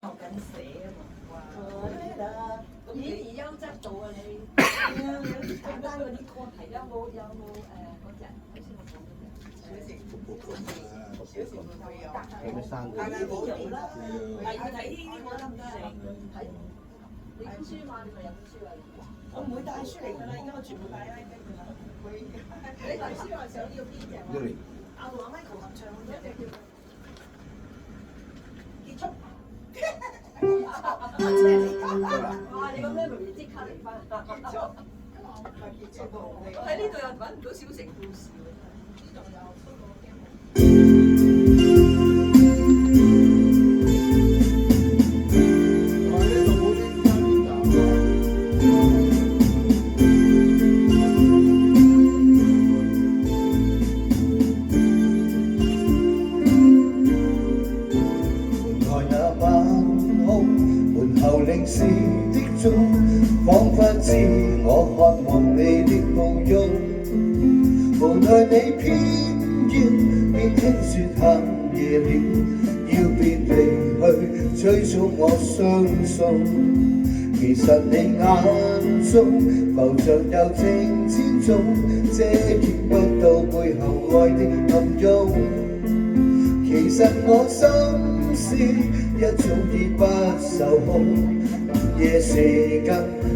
學緊寫啊嘛，哇！咁演而優則導啊你，簡單嗰啲歌題有冇嗰隻頭先我講嗰隻小時會有，有咩生但係冇用啦。係要睇呢啲我得唔得睇？你本書嘛？你咪有本書啊？我唔會帶書嚟㗎啦，而家我全部帶 iPad 㗎啦。你頭先話想要邊隻啊？阿同阿 Michael 合唱嗰隻叫結束。哇！你個 memory 即刻嚟翻。結束。結束我喺呢度又揾唔到小城故事喎。呢度有出過嘅。零時的鐘，彷彿知我渴望你的抱擁。無奈你偏要變輕説黑夜了，要別離去，催促我相送。其實你眼中浮着柔情千種，遮掩不到背後愛的暗湧。其實我心思一早已不受控，夜時間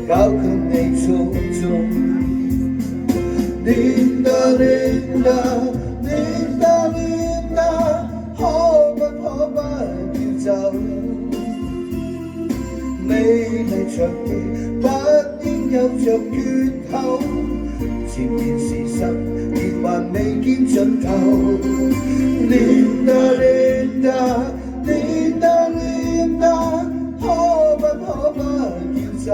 搞給你操縱。Linda Linda Linda Linda， 可不要走？美麗長夜不應有着缺口，前面事實仍還未見盡頭。Linda Linda Linda Linda， 可不要走？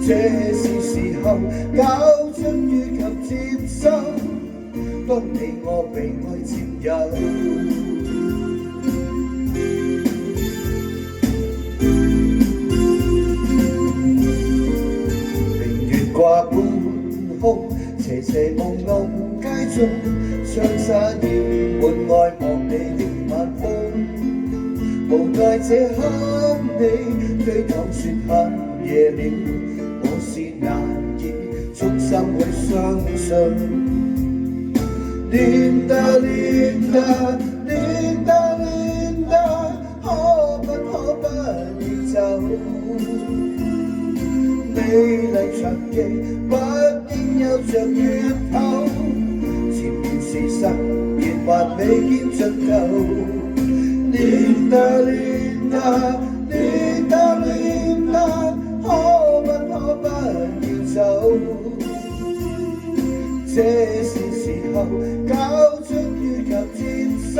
這是時候搞出於及接收，當你我被愛佔有。明月掛半空，斜斜朦朧街中，雙沙掩滿愛望你的晚風。無奈這刻你對我説黑夜了，我是難以衷心去相信。Linda Linda Linda Linda， 可不要走？美麗長夜不應有着缺口，前面事實仍還未見盡頭。Linda Linda Linda Linda， 可不要走？這是時候搞出於及接收，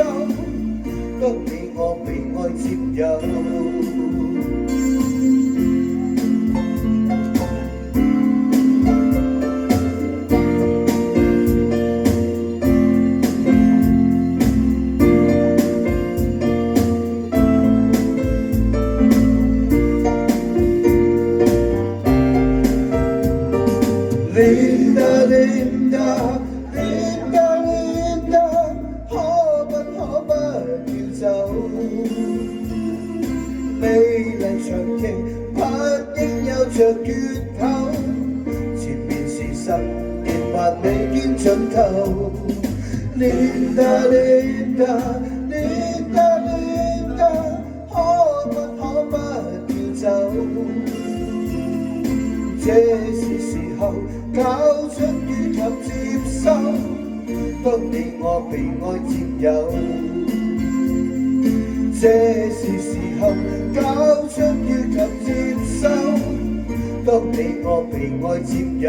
當你我被愛佔有。Linda Linda Linda Linda， 可不要走？美麗長期不應有着缺口，前面事實仍還未見盡頭。Linda Linda Linda Linda， 可不要走？這是時候搞出於及接收，當你我被愛佔有。這是時候搞出於及接收，當你我被愛佔有。